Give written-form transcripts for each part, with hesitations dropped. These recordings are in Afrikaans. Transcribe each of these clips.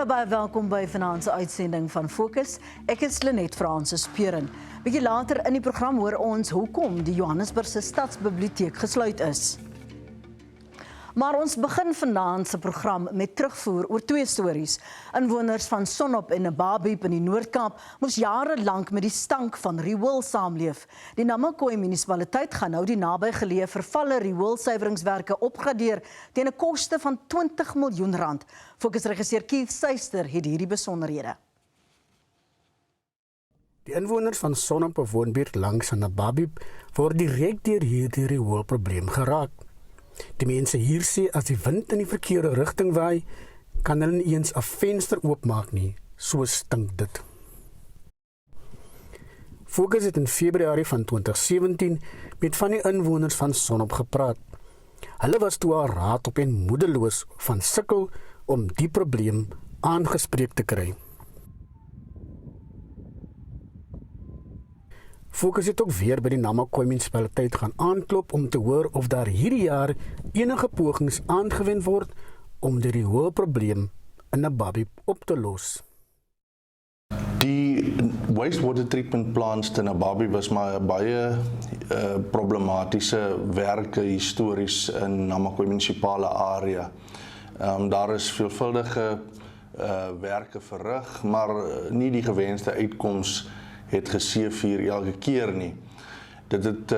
Hallo baie welkom by vanaand se uitsending van Fokus. Ek is Lenet Fransis Peuren. Bietjie later in die program hoor ons hoekom die Johannesburgse stadsbiblioteek gesluit is. Maar ons begin vanaand se program met terugvoer oor twee stories. Inwoners van Sonop en Nababeep in die Noord-Kaap moes jarelank met die stank van riool saamleef. Die Nama Khoi Munisipaliteit gaan nou die nabygeleë vervalle rioolsuiweringswerke opgradeer teen 'n koste van R20 miljoen. Fokusregisseur Keith Suister het hierdie besonderhede. Die inwoners van Sonop woonbuurt langs Nababeep word direk deur hierdie rioolprobleem geraak. Die mense hier sê as die wind in die verkeerde rigting waai, kan hulle nie eens 'n venster oopmaak nie, so stink dit. Fokus het in Februarie van 2017 met van die inwoners van Sonop gepraat. Hulle was toe al raad op en moedeloos van sukkel om die probleem aangespreek te kry. Fokus het ook weer by die Nama Khoi Munisipaliteit gaan aanklop om te hoor of daar hierdie jaar enige pogings aangewend word om die rioolprobleem in Nababeep op te los. Die wastewater treatment plants in Nababeep was maar baie problematiese werke histories in Nama Khoi munisipale area. Daar is veelvuldige werke verrig, maar nie die gewenste uitkoms het geseëvier elke keer nie. Dit het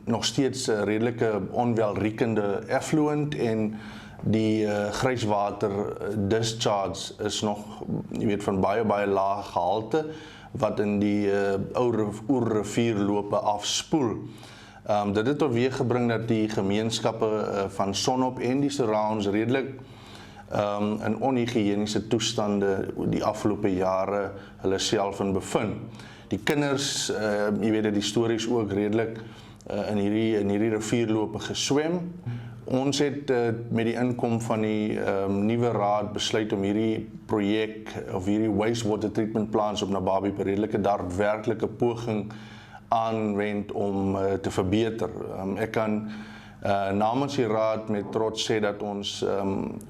nog steeds redelike onwelriekende effluent en die grijswater discharge is nog, jy weet, van baie laag gehalte wat in die oerrivierlope afspoel. Dit het teweeggebring dat die gemeenskappe van Sonop en die surrounds redelik in onhygiëniese toestande die afgelope jare hulle self in bevind. Die kinders, jy weet, die stories ook redelik in hierdie rivierlope geswem. Ons het met die inkom van die nuwe raad besluit om hierdie projek of hierdie wastewater treatment plants op Nababeep 'n redelike daadwerklike poging aanwend om te verbeter. Ek kan namens die raad met trots sê dat ons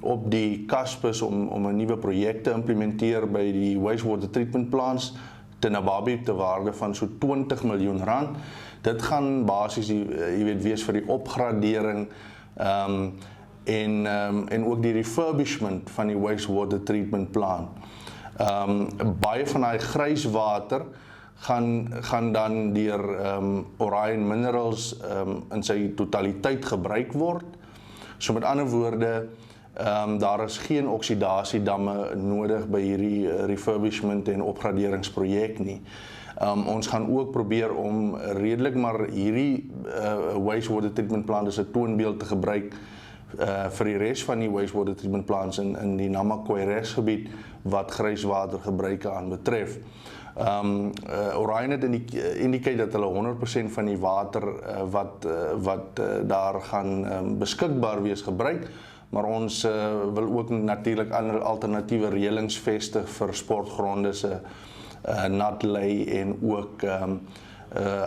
op die cusp is om 'n nuwe projek te implementeer by die wastewater treatment plants te Nababeep te waarde van so R20 miljoen. Dit gaan basies jy weet wees vir die opgradering en ook die refurbishment van die wastewater treatment plant. Baie van daai grijswater gaan dan deur Orion Minerals in sy totaliteit gebruik word. So met ander woorde, daar is geen oksidasiedamme nodig by hierdie refurbishment en opgraderingsprojek nie. Ons gaan ook probeer om redelik maar hierdie wastewater treatment plant as 'n toonbeeld te gebruik vir die res van die wastewater treatment plants in die Nama Khoi resgebied wat grijswater gebruike aan betref. Orion het indicate dat hulle 100% van die water wat daar gaan beskikbaar wees gebruik, maar ons wil ook natuurlik ander alternatiewe reëlings vestig vir sportgronde se nat lê en ook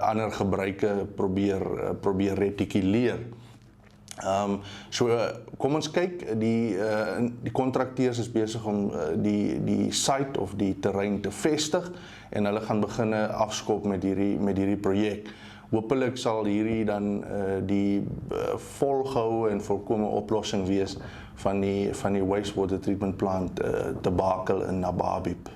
ander gebruike probeer retikuleer. So kom ons kyk, die kontrakteurs is besig om die site of die terrein te vestig en hulle gaan begin afskop met hierdie projek. Hoopelik sal hierdie dan die volgehoue en volkomme oplossing wees van die wastewater treatment plant debakel in Nababeep.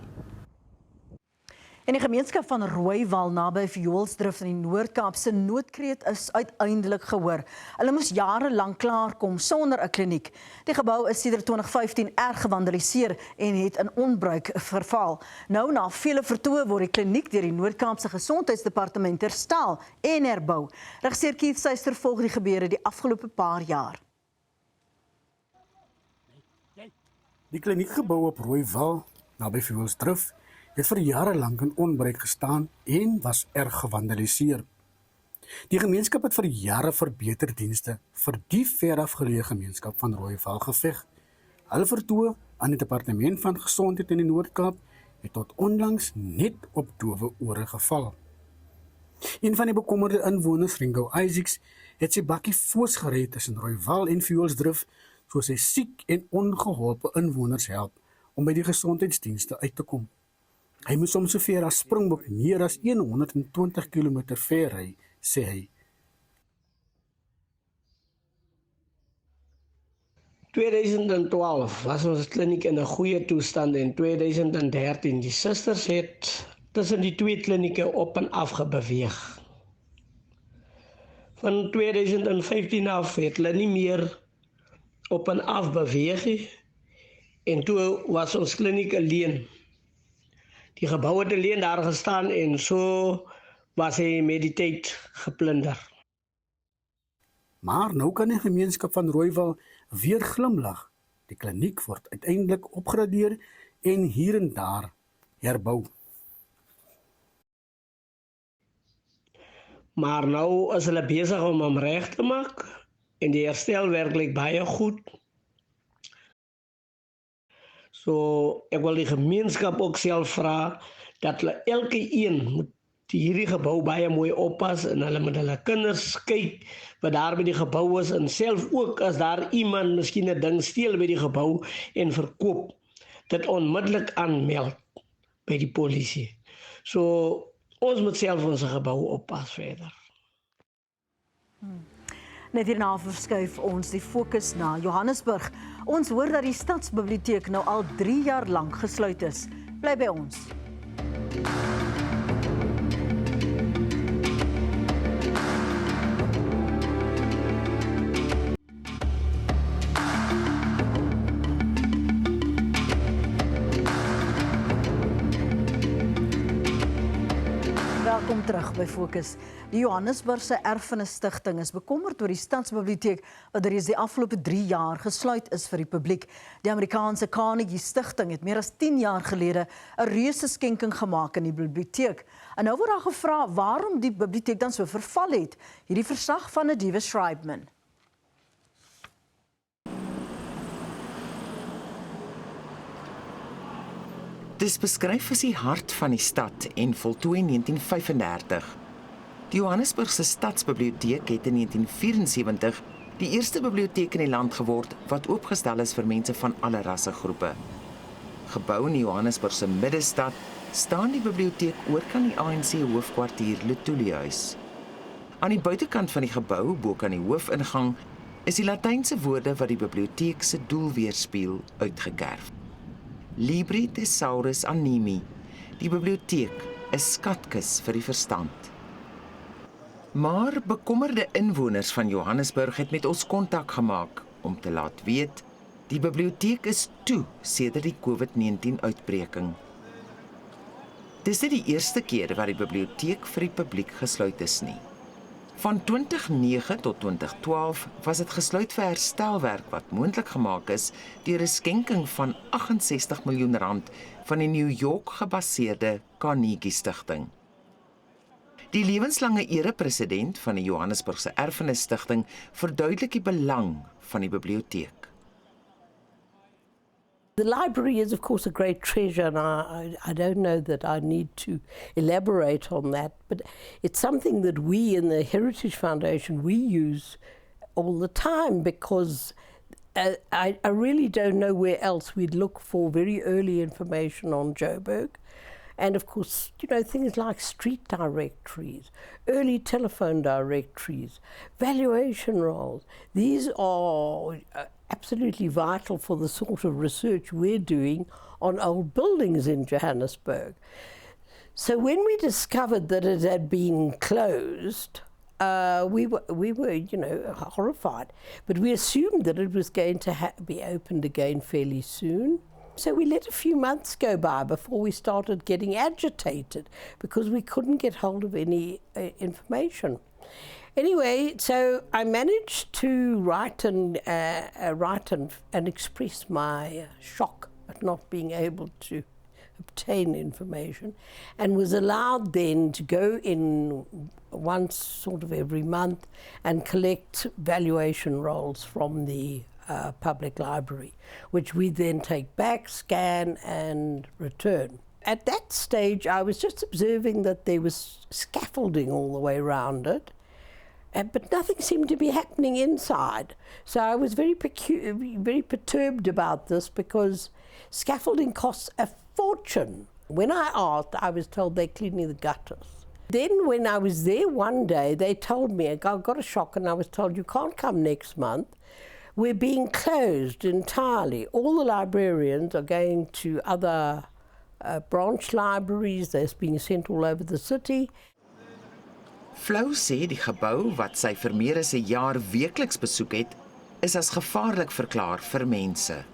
En die gemeenskap van Rooiwal naby Rioolsdrift in die Noord-Kaap se noodkreet is uiteindelik gehoor. Hulle moes jarelang klaarkom sonder 'n kliniek. Die gebou is sedert 2015 erg gevandaliseer en het in onbruik verval. Nou na vele vertoë word die kliniek deur die Noord-Kaapse Gesondheidsdepartement herstel en herbou. Regisseur Keith Suister volg die gebeure die afgelope paar jaar. Die kliniekgebou op Rooiwal naby Rioolsdrift het vir jare lank in onbruik gestaan en was erg gevandaliseer. Die gemeenskap het vir jare verbeterdienste vir die verafgeleë gemeenskap van Rooiwal geveg. Hulle vertoë aan die departement van gesondheid in die Noord-Kaap het tot onlangs net op dowe ore geval. Een van die bekommerde inwoners, Ringo Isaacs, het sy bakkie foos gered tussen Rooiwal en Rioolsdrift, soos hy siek en ongeholpe inwoners help om by die gesondheidsdienste uit te kom. Hy moes soms so ver as Springbok meer as 120 km ver ry, sê hy. 2012 was ons kliniek in 'n goeie toestand en 2013 die susters het tussen die twee klinieke op en af gebeweeg. Van 2015 af het hulle nie meer op en af beweeg nie en toe was ons kliniek alleen. Die gebou het alleen daar gestaan en so was hy met die tyd geplunder. Maar nou kan die gemeenskap van Rooiwal weer glimlag. Die kliniek word uiteindelik opgradeer en hier en daar herbou. Maar nou is hulle besig om hom reg te maak en die herstel werklik baie goed. So ek wil die gemeenskap ook self vra dat hulle elke een moet hierdie gebou baie mooi oppas en hulle met hulle kinders kyk wat daar by die gebou is en self ook as daar iemand miskien 'n ding steel by die gebou en verkoop, dit onmiddellik aanmeld by die polisie. So ons moet self ons gebou oppas verder. Net hierna verskuif ons die fokus na Johannesburg. Ons hoor dat die stadsbiblioteek nou al 3 jaar lank gesluit is. Bly by ons. Welkom terug by Fokus. Die Johannesburgse Stigting is bekommerd oor die stadsbiblioteek wat reeds die afgelope 3 jaar gesluit is vir die publiek. Die Yorkse Carnegie Stigting het meer as 10 jaar gelede 'n reuse skenking gemaak in die biblioteek. En nou word daar gevra waarom die biblioteek dan so verval het. Hierdie verslag van Naby Schreibman. Dis beskryf as die hart van die stad en voltooi in 1935. Die Johannesburgse Stadsbiblioteek het in 1974 die eerste biblioteek in die land geword wat oopgestel is vir mense van alle rassegroepe. Gebou in die Johannesburgse middestad staan die biblioteek oorkant die ANC hoofkwartier Lutulihuis. Aan die buitekant van die gebou, bokant die hoofingang, is die Latynse woorde wat die biblioteek se doel weerspieël uitgekerf. Libri thesaurus animi, die biblioteek, 'n skatkis vir die verstand. Maar bekommerde inwoners van Johannesburg het met ons kontak gemaak om te laat weet, die biblioteek is toe sedert die COVID-19 uitbreking. Dis nie die eerste keer wat die biblioteek vir die publiek gesluit is nie. Van 2009 tot 2012 was dit gesluit vir herstelwerk wat moontlik gemaak is deur 'n skenking van 68 miljoen rand van die New York gebaseerde Carnegie Stigting. Die lewenslange erepresident van die Johannesburgse Stigting verduidelik die belang van die biblioteek. The library is, of course, a great treasure, and I don't know that I need to elaborate on that, but it's something that we in the Heritage Foundation, we use all the time because I really don't know where else we'd look for very early information on Joburg. And of course, you know, things like street directories, early telephone directories, valuation rolls. These are absolutely vital for the sort of research we're doing on old buildings in Johannesburg. So when we discovered that it had been closed, we were, you know, horrified. But we assumed that it was going to be opened again fairly soon. So we let a few months go by before we started getting agitated because we couldn't get hold of any information. Anyway, so I managed to write and express my shock at not being able to obtain information, and was allowed then to go in once sort of every month and collect valuation rolls from the public library, which we then take back, scan and return. At that stage I was just observing that there was scaffolding all the way around it, But nothing seemed to be happening inside. So I was very perturbed about this because scaffolding costs a fortune. When I asked, I was told they're cleaning the gutters. Then when I was there one day, they told me, I got a shock and I was told, you can't come next month. We're being closed entirely. All the librarians are going to other branch libraries. They're being sent all over the city. Flou sê die gebou wat sy vir meer as 'n jaar weekliks besoek het, is as gevaarlik verklaar vir mense.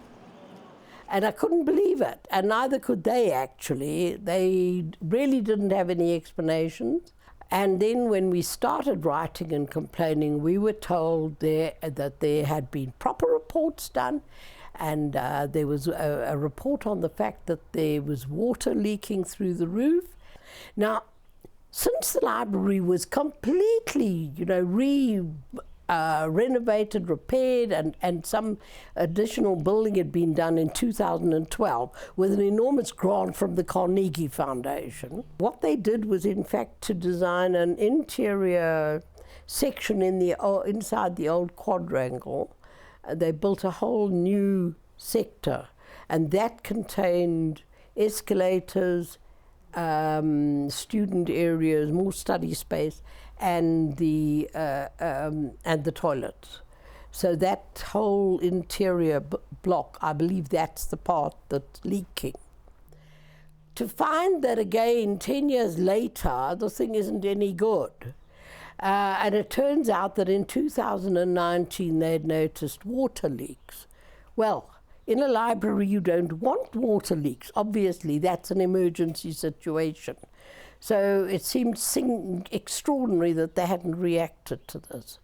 And I couldn't believe it, and neither could they actually. They really didn't have any explanations. And then when we started writing and complaining, we were told that there had been proper reports done, and there was a report on the fact that there was water leaking through the roof. Now, since the library was completely, renovated, repaired, and some additional building had been done in 2012 with an enormous grant from the Carnegie Foundation. What they did was, in fact, to design an interior section inside the old quadrangle. They built a whole new sector, and that contained escalators, student areas, more study space, and the toilets. So that whole interior block, I believe that's the part that's leaking. To find that again 10 years later, the thing isn't any good. And it turns out that in 2019 they had noticed water leaks. Well, in a library you don't want water leaks. Obviously that's an emergency situation. So it seemed extraordinary that they hadn't reacted to this.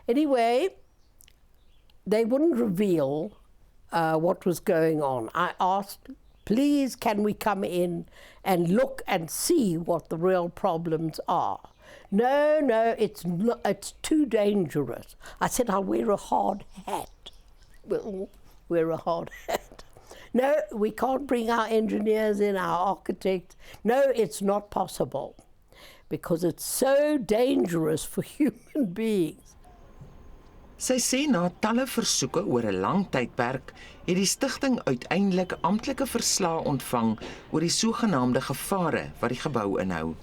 Anyway, they wouldn't reveal what was going on. I asked, please, can we come in and look and see what the real problems are? No, it's too dangerous. I said, I'll wear a hard hat. Well, wear a hard hat. No, we can't bring our engineers in, our architects. No, it's not possible because it's so dangerous for human beings. Sy sê na talle versoeke oor 'n lang tydperk, het die stigting uiteindelik amptelike verslae ontvang oor die sogenaamde gevare wat die gebou inhou.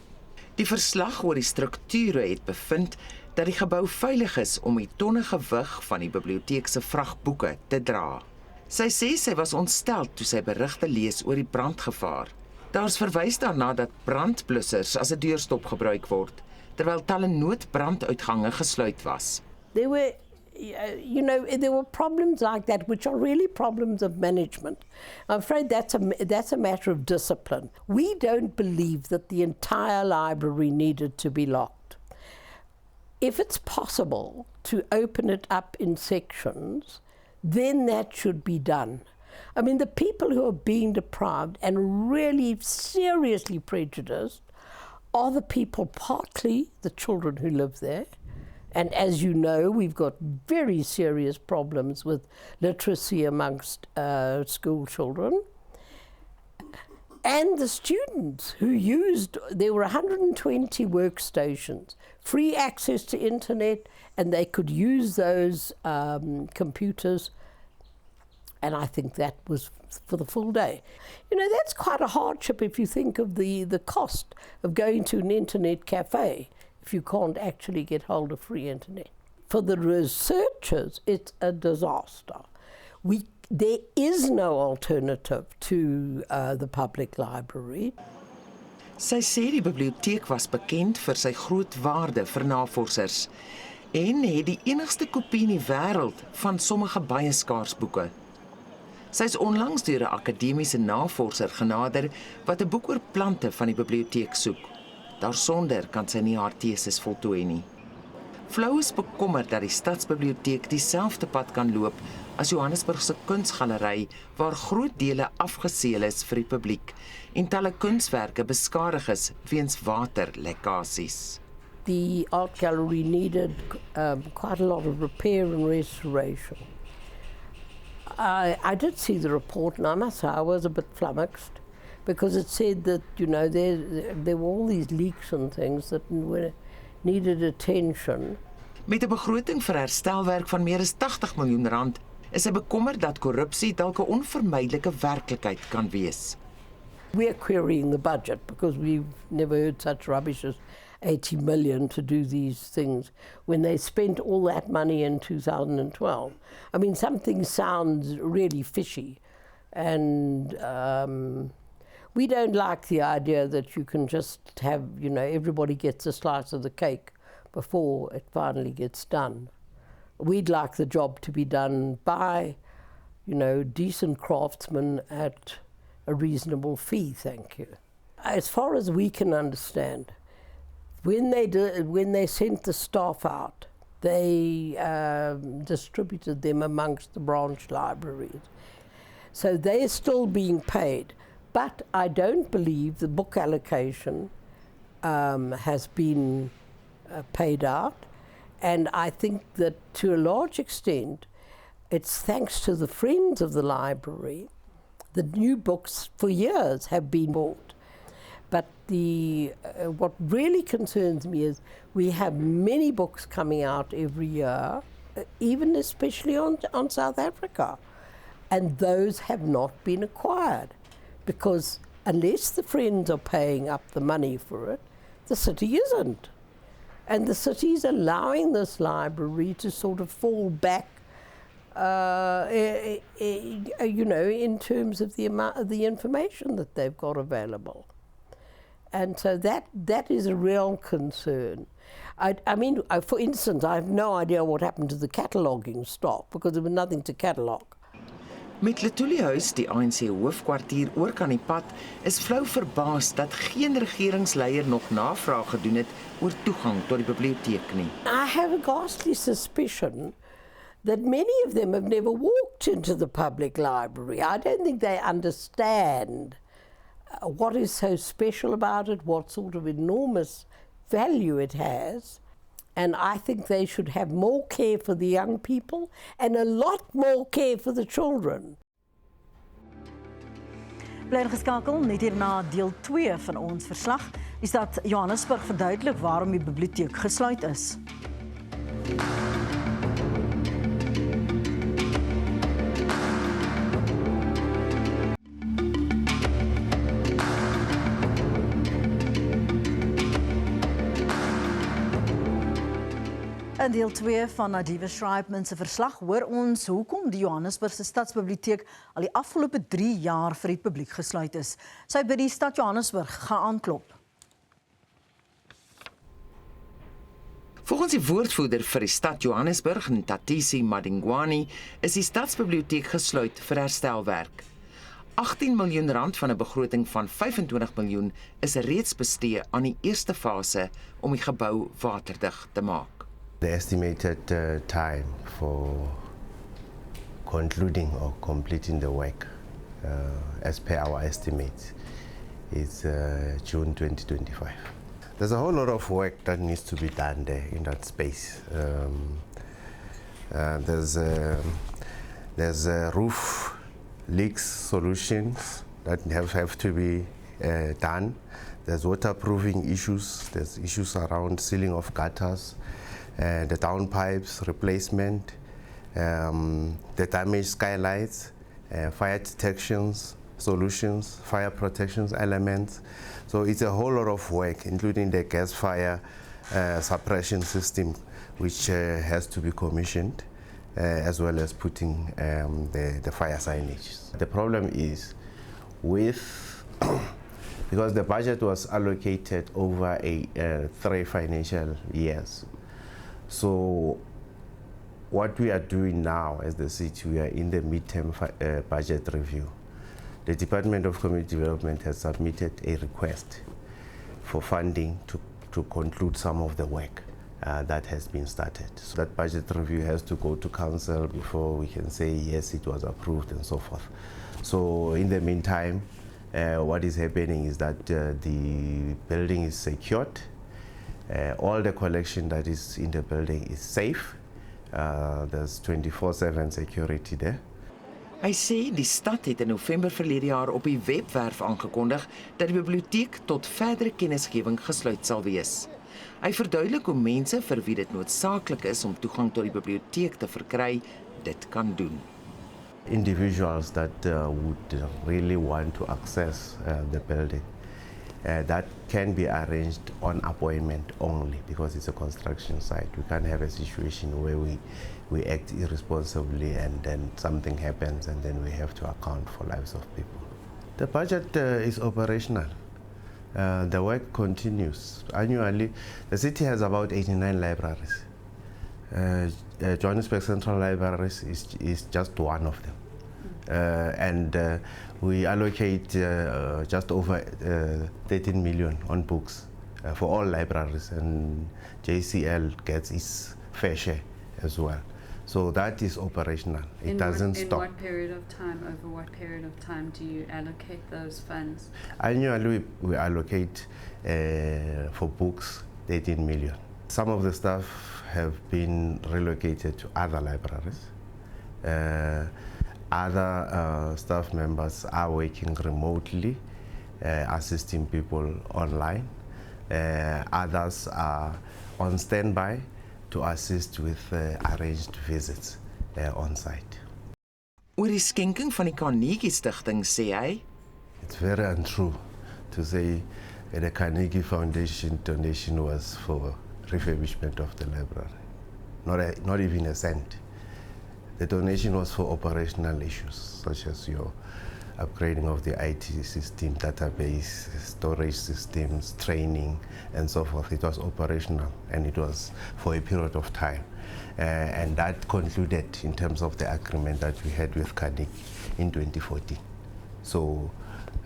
Die verslag oor die strukture het bevind dat die gebou veilig is om die tonne gewig van die biblioteek se vragboeke te dra. Sy sê sy was ontstel toe sy berigte lees oor die brandgevaar. Daar's verwys daarna dat brandblussers as 'n deurstop gebruik word, terwyl talle noodbranduitgange gesluit was. There were problems like that, which are really problems of management. I'm afraid that's a matter of discipline. We don't believe that the entire library needed to be locked. If it's possible to open it up in sections, then that should be done. I mean, the people who are being deprived and really seriously prejudiced are the people, partly the children who live there. And as you know, we've got very serious problems with literacy amongst school children. And the students who there were 120 workstations, free access to internet, and they could use those computers. And I think that was for the full day. That's quite a hardship if you think of the cost of going to an internet cafe if you can't actually get hold of free internet. For the researchers, it's a disaster. There is no alternative to the public library. Sy sê die biblioteek was bekend vir sy groot waarde vir navorsers en het die enigste kopie in die wêreld van sommige baie skaars boeke. Sy is onlangs deur 'n akademiese navorser genader wat 'n boek oor plante van die biblioteek soek. Daarsonder kan sy nie haar teses voltooi nie. Flou is bekommerd dat die stadsbiblioteek dieselfde pad kan loop as Johannesburgse kunsgalery waar groot dele afgeseël is vir die publiek en talle kunswerke beskadig is weens waterlekkasies. The art gallery needed quite a lot of repair and restoration. I did see the report, and I must say I was a bit flummoxed because it said that there were all these leaks and things that were needed attention. Met 'n begroting vir herstelwerk van meer as 80 miljoen rand is hy bekommerd dat korrupsie dalk 'n onvermydelike werklikheid kan wees. We're querying the budget because we've never heard such rubbish as 80 million to do these things when they spent all that money in 2012. I mean, something sounds really fishy, and we don't like the idea that you can just have, everybody gets a slice of the cake before it finally gets done. We'd like the job to be done by, decent craftsmen at a reasonable fee, thank you. As far as we can understand, when they sent the staff out, they distributed them amongst the branch libraries. So they're still being paid. But I don't believe the book allocation has been paid out. And I think that to a large extent, it's thanks to the friends of the library. The new books for years have been bought. But what really concerns me is we have many books coming out every year, even especially on South Africa. And those have not been acquired. Because unless the friends are paying up the money for it, the city isn't. And the city's allowing this library to sort of fall back, in terms of the amount of the information that they've got available. And so that is a real concern. I mean, for instance, I have no idea what happened to the cataloguing stock because there was nothing to catalogue. Met Letuliehuis, die ANC hoofkwartier oor kan die pad, is flou verbaas dat geen regeringsleier nog navraag gedoen het oor toegang tot die biblioteek nie. I have a ghastly suspicion that many of them have never walked into the public library. I don't think they understand what is so special about it, what sort of enormous value it has. And I think they should have more care for the young people and a lot more care for the children. Bly geskakel, net hierna deel 2 van ons verslag. Die stad Johannesburg verduidelik waarom die biblioteek gesluit is. In deel 2 van Nadiwe Schreibman se verslag hoor ons hoekom die Johannesburgse Stadsbiblioteek al die afgelope 3 jaar vir die publiek gesluit is. Sy by die stad Johannesburg gaan aanklop. Volgens die woordvoerder vir die stad Johannesburg, Ntatisi Madingwani, is die Stadsbiblioteek gesluit vir herstelwerk. 18 miljoen rand van 'n begroting van 25 miljoen is reeds bestee aan die eerste fase om die gebou waterdig te maak. The estimated time for concluding or completing the work, as per our estimates, is June 2025. There's a whole lot of work that needs to be done there in that space. There's roof leaks solutions that have to be done. There's waterproofing issues. There's issues around sealing of gutters. The downpipes replacement, the damaged skylights, fire detections solutions, fire protections elements. So it's a whole lot of work, including the gas fire suppression system, which has to be commissioned, as well as putting the fire signage. The problem is because the budget was allocated over 3 financial years. So what we are doing now as the city, we are in the midterm budget review. The Department of Community Development has submitted a request for funding to conclude some of the work that has been started. So that budget review has to go to council before we can say yes, it was approved and so forth. So in the meantime, what is happening is that the building is secured. All the collection that is in the building is safe. There's 24/7 security there. Hy sê die stad het in November verlede jaar op die webwerf aangekondig dat die biblioteek tot verdere kennisgewing gesluit sal wees. Hy verduidelik hoe mense vir wie dit noodsaaklik is om toegang tot die biblioteek te verkry, dit kan doen. Individuals that would really want to access the building, that can be arranged on appointment only because it's a construction site. We can't have a situation where we act irresponsibly and then something happens and then we have to account for lives of people. The budget is operational. The work continues. Annually, the city has about 89 libraries. Johannesburg Central Libraries is just one of them. And we allocate just over 13 million on books for all libraries, and JCL gets its fair share as well. So that is operational. It doesn't stop. In what period of time, over what period of time do you allocate those funds? Annually, we allocate for books 13 million. Some of the staff have been relocated to other libraries. Other staff members are working remotely, assisting people online. Others are on standby to assist with arranged visits on site. Oor die skenking van die Carnegie Stigting sê hy, It's very untrue to say the Carnegie Foundation donation was for refurbishment of the library. Not even a cent. The donation was for operational issues, such as your upgrading of the IT system, database, storage systems, training, and so forth. It was operational, and it was for a period of time. And that concluded in terms of the agreement that we had with Carnegie in 2014. So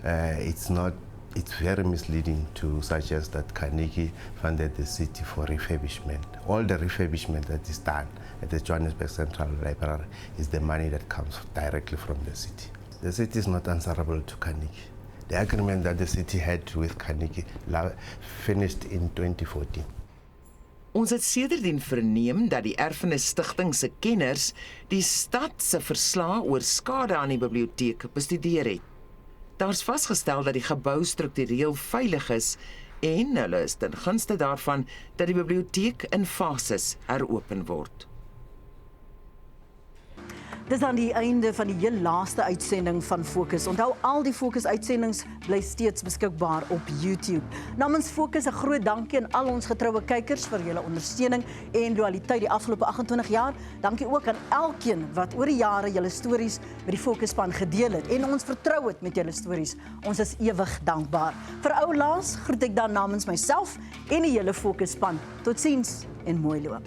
it's very misleading to suggest that Carnegie funded the city for refurbishment. All the refurbishment that is done at the Johannesburg Central Library is the money that comes directly from the city. The city is not answerable to Carnegie. The agreement that the city had with Carnegie finished in 2014. Ons het sedertdien verneem dat die Erfenis Stigting se kenners die stad se verslae oor skade aan die biblioteek bestudeer het. Daar's vasgestel dat die gebou struktureel veilig is en hulle is ten gunste daarvan dat die biblioteek in fases heropen word. Dis dan die einde van die heel laaste uitsending van Fokus. Onthou, al die Fokus uitsendings bly steeds beskikbaar op YouTube. Namens Fokus 'n groot dankie aan al ons getroue kykers vir julle ondersteuning en loyaliteit die afgelope 28 jaar. Dankie ook aan elkeen wat oor die jare julle stories met die Fokusspan gedeel het en ons vertrou het met julle stories. Ons is ewig dankbaar. Vir ou laas groet ek dan namens myself en die hele Fokusspan. Totsiens en mooi loop.